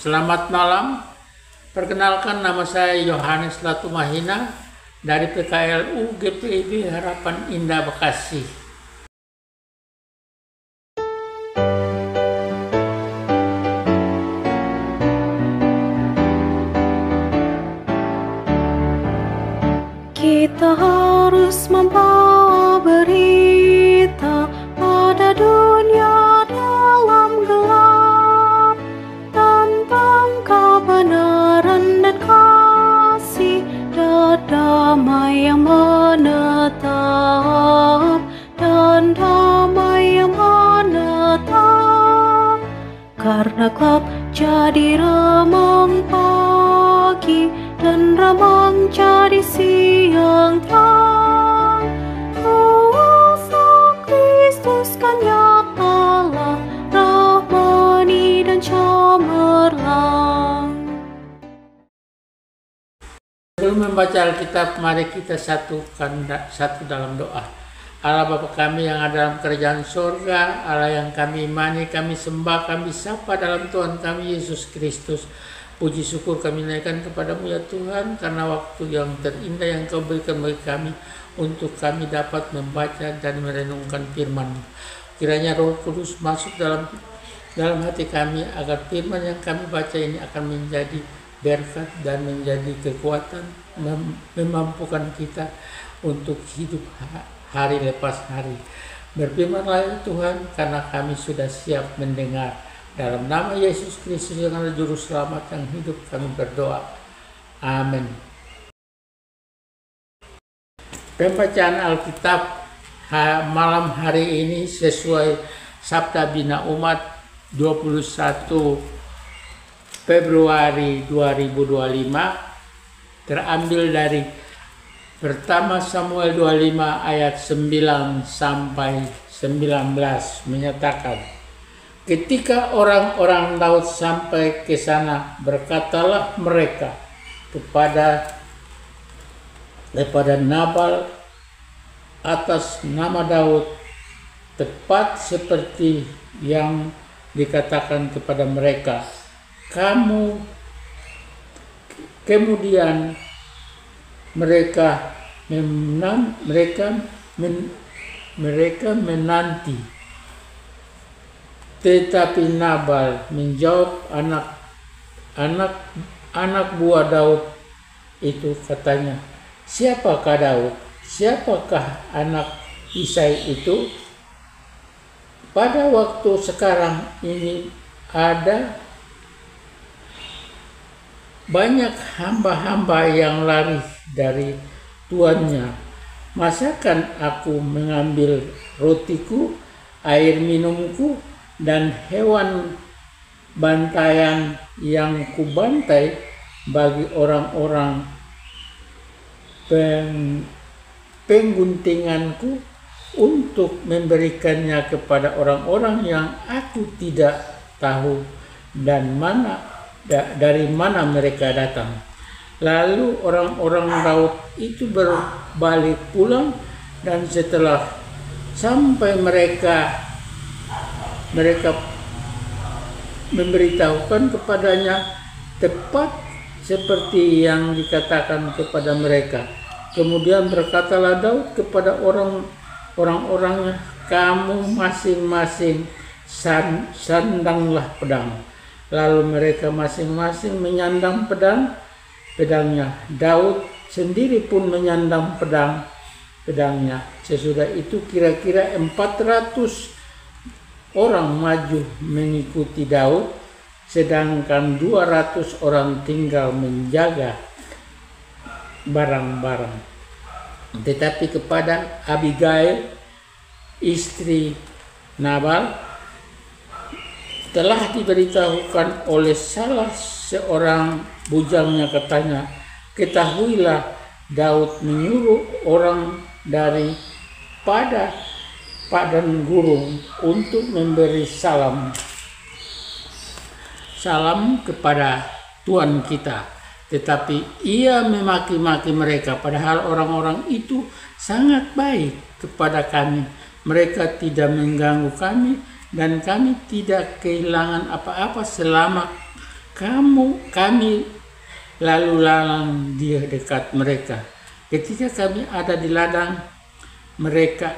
Selamat malam, perkenalkan nama saya Yohanes Latumahina dari PKLU GPIB Harapan Indah Bekasi. Kita harus membawa berita pada dunia dalam gelap tentang kebenaran dan kasih dan damai yang menetap karena gelap jadi remang pagi dan remang jadi siang terang. Kuasa Kristus kan nyatalah, rahmani dan cemerlang. Sebelum membaca Alkitab, mari kita satu dalam doa. Allah Bapa kami yang ada dalam kerajaan surga, Allah yang kami imani, kami sembah, kami sapa dalam Tuhan kami Yesus Kristus. Puji syukur kami naikkan kepadamu ya Tuhan, karena waktu yang terindah yang Kau berikan bagi kami untuk kami dapat membaca dan merenungkan firman-Mu. Kiranya Roh Kudus masuk dalam hati kami, agar firman yang kami baca ini akan menjadi berkat dan menjadi kekuatan, memampukan kita untuk hidup hari lepas hari. Berfirmanlah ya Tuhan, karena kami sudah siap mendengar. Dalam nama Yesus Kristus yang adalah Juru Selamat yang hidup, kami berdoa. Amin. Pembacaan Alkitab malam hari ini sesuai Sabda Bina Umat 21 Februari 2025, terambil dari pertama Samuel 25 ayat 9 sampai 19, menyatakan, ketika orang-orang Daud sampai ke sana, berkatalah mereka kepada Nabal atas nama Daud, tepat seperti yang dikatakan kepada mereka. Kemudian mereka menanti. Tetapi Nabal menjawab anak buah Daud itu, katanya, siapakah Daud? Siapakah anak Isai itu? Pada waktu sekarang ini ada banyak hamba-hamba yang lari dari tuannya. Masakan aku mengambil rotiku, air minumku, dan hewan bantaian yang kubantai bagi orang-orang pengguntinganku untuk memberikannya kepada orang-orang yang aku tidak tahu dari mana mereka datang. Lalu orang-orang Daud itu berbalik pulang, dan setelah sampai mereka memberitahukan kepadanya tepat seperti yang dikatakan kepada mereka. Kemudian berkatalah Daud kepada orang-orangnya, kamu masing-masing sandanglah pedang. Lalu mereka masing-masing menyandang pedangnya. Daud sendiri pun menyandang pedangnya. Sesudah itu kira-kira 400 orang maju mengikuti Daud, sedangkan 200 orang tinggal menjaga barang-barang. Tetapi kepada Abigail, istri Nabal, telah diberitahukan oleh salah seorang bujangnya, katanya, ketahuilah Daud menyuruh orang daripada padang gurun untuk memberi salam kepada Tuhan kita. Tetapi ia memaki-maki mereka, padahal orang-orang itu sangat baik kepada kami. Mereka tidak mengganggu kami, dan kami tidak kehilangan apa-apa selama kami lalu lalang di dekat mereka. Ketika kami ada di ladang, mereka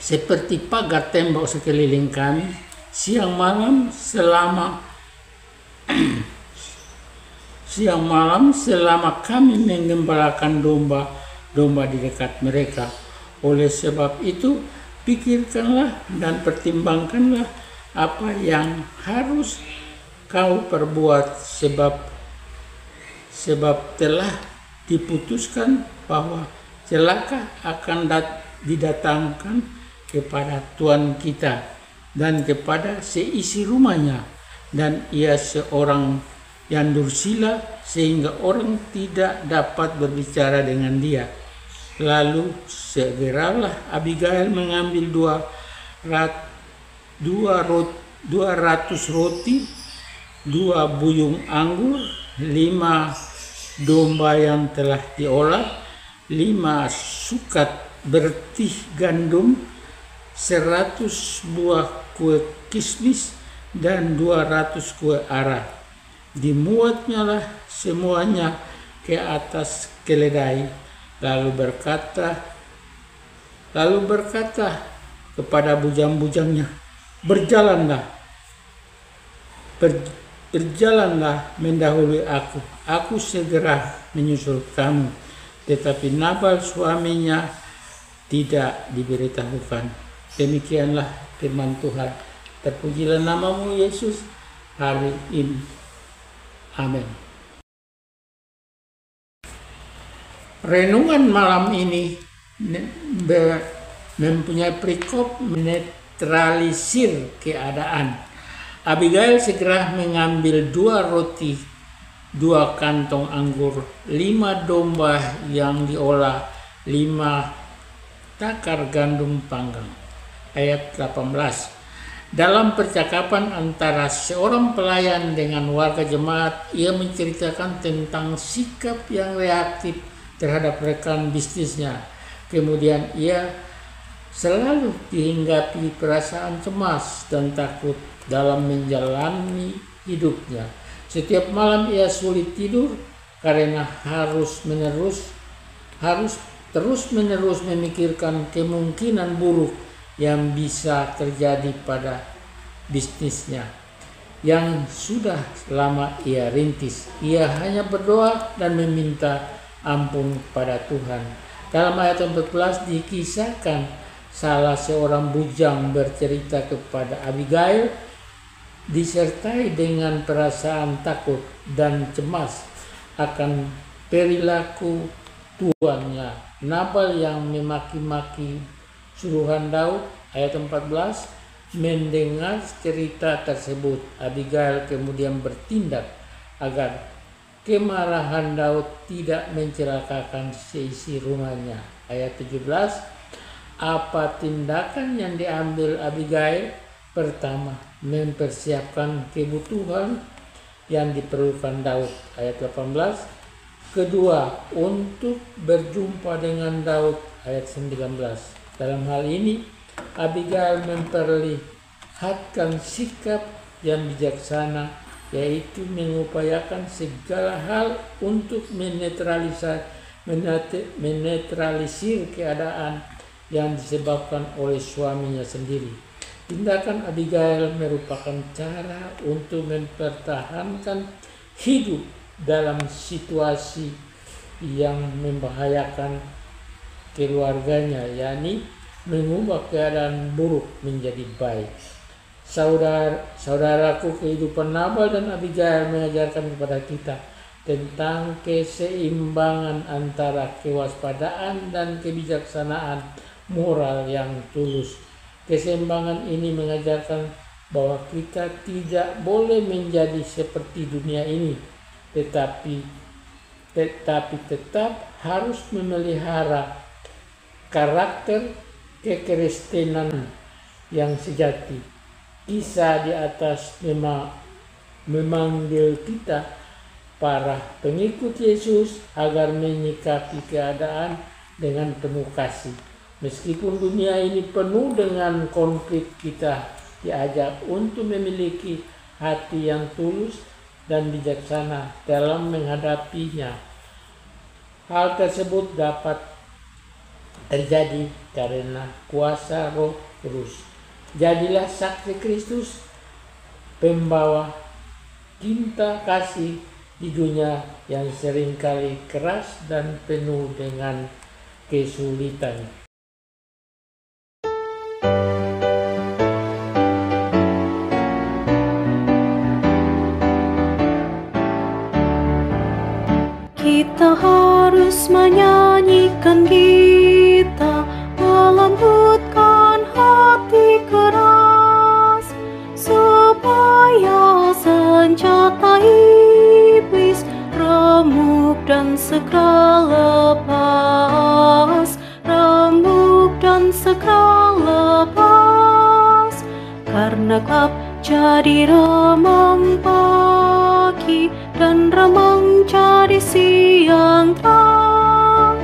seperti pagar tembok sekeliling kami. Siang malam selama kami menggembalakan domba di dekat mereka. Oleh sebab itu, pikirkanlah dan pertimbangkanlah apa yang harus kau perbuat, sebab telah diputuskan bahwa celaka akan didatangkan kepada Tuhan kita dan kepada seisi rumahnya, dan ia seorang yang dursila sehingga orang tidak dapat berbicara dengan dia. Lalu segeralah Abigail mengambil 200 roti, 2 buyung anggur, 5 domba yang telah diolah, 5 sukat bertih gandum, 100 buah kue kismis, dan 200 kue ara. Dimuatnyalah semuanya ke atas keledai, lalu berkata kepada bujang-bujangnya, berjalanlah mendahului aku segera menyusul kamu. Tetapi Nabal suaminya tidak diberitahukan. Demikianlah firman Tuhan. Terpujilah namamu Yesus hari ini. Amin. Renungan malam ini mempunyai perikop menetralisir keadaan. Abigail segera mengambil 2 roti, 2 kantong anggur, 5 domba yang diolah, 5 takar gandum panggang. Ayat 18. Dalam percakapan antara seorang pelayan dengan warga jemaat, ia menceritakan tentang sikap yang reaktif terhadap rekan bisnisnya. Kemudian ia selalu dihinggapi perasaan cemas dan takut dalam menjalani hidupnya. Setiap malam ia sulit tidur karena harus terus-menerus memikirkan kemungkinan buruk yang bisa terjadi pada bisnisnya yang sudah lama ia rintis. Ia hanya berdoa dan meminta ampun pada Tuhan. Dalam ayat 14 dikisahkan salah seorang bujang bercerita kepada Abigail disertai dengan perasaan takut dan cemas akan perilaku tuannya Nabal yang memaki-maki suruhan Daud. Ayat 14, mendengar cerita tersebut, Abigail kemudian bertindak agar kemarahan Daud tidak mencelakakan seisi rumahnya. Ayat 17, apa tindakan yang diambil Abigail? Pertama, mempersiapkan kebutuhan yang diperlukan Daud. Ayat 18. Kedua, untuk berjumpa dengan Daud. Ayat 19. Dalam hal ini, Abigail memperlihatkan sikap yang bijaksana, yaitu mengupayakan segala hal untuk menetralisir keadaan yang disebabkan oleh suaminya sendiri. Tindakan Abigail merupakan cara untuk mempertahankan hidup dalam situasi yang membahayakan keluarganya, yakni mengubah keadaan buruk menjadi baik. Saudaraku, kehidupan Nabal dan Abigail mengajarkan kepada kita tentang keseimbangan antara kewaspadaan dan kebijaksanaan moral yang tulus. Keseimbangan ini mengajarkan bahwa kita tidak boleh menjadi seperti dunia ini, tetapi tetap harus memelihara karakter kekristenan yang sejati. Kisah di atas memanggil kita, para pengikut Yesus, agar menyikapi keadaan dengan penuh kasih. Meskipun dunia ini penuh dengan konflik, kita diajak untuk memiliki hati yang tulus dan bijaksana dalam menghadapinya. Hal tersebut dapat terjadi karena kuasa Roh Kudus. Jadilah saksi Kristus, pembawa cinta kasih di dunia yang seringkali keras dan penuh dengan kesulitan. Kita harus menyanyikan gita, melembutkan hati keras, supaya senjata iblis remuk dan segera lepas, remuk dan segera lepas. Karena gelap jadi remang pagi, dan remang jadi siang terang.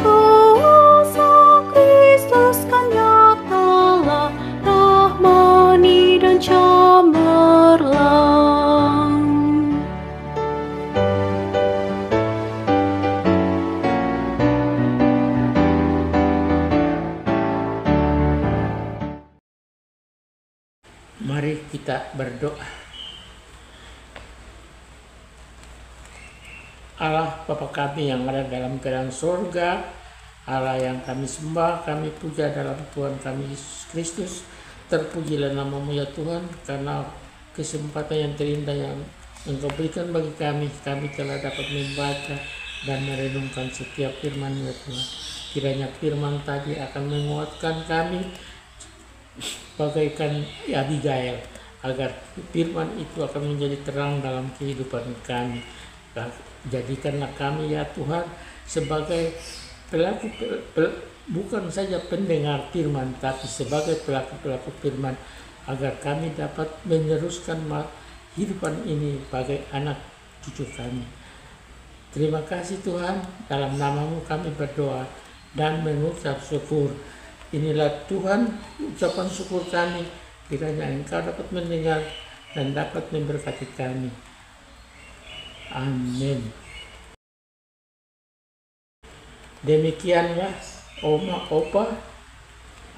Kuasa Kristus kan nyatalah, rahmani dan cemerlang. Mari kita berdoa. Allah Bapa kami yang ada dalam kerajaan sorga, Allah yang kami sembah, kami puja dalam Tuhan kami Yesus Kristus. Terpujilah nama-Mu ya Tuhan, karena kesempatan yang terindah yang Engkau berikan bagi kami. Kami telah dapat membaca dan merenungkan setiap firman ya Tuhan. Kiranya firman tadi akan menguatkan kami bagaikan Abigail, agar firman itu akan menjadi terang dalam kehidupan kami. Jadikanlah kami ya Tuhan sebagai pelaku, bukan saja pendengar firman, tapi sebagai pelaku-pelaku firman, agar kami dapat meneruskan kehidupan ini bagi anak cucu kami. Terima kasih Tuhan, dalam nama-Mu kami berdoa dan mengucap syukur. Inilah Tuhan ucapan syukur kami, kiranya Engkau dapat mendengar dan dapat memberkati kami. Amin. Demikianlah Oma Opa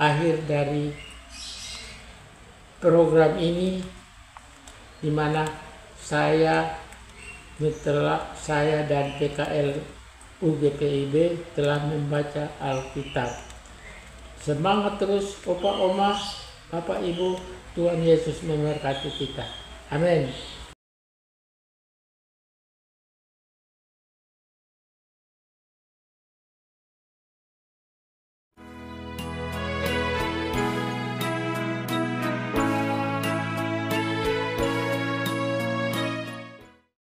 akhir dari program ini, di mana saya dan PKL UGPIB telah membaca Alkitab. Semangat terus Opa Oma, Bapak Ibu, Tuhan Yesus memberkati kita. Amin.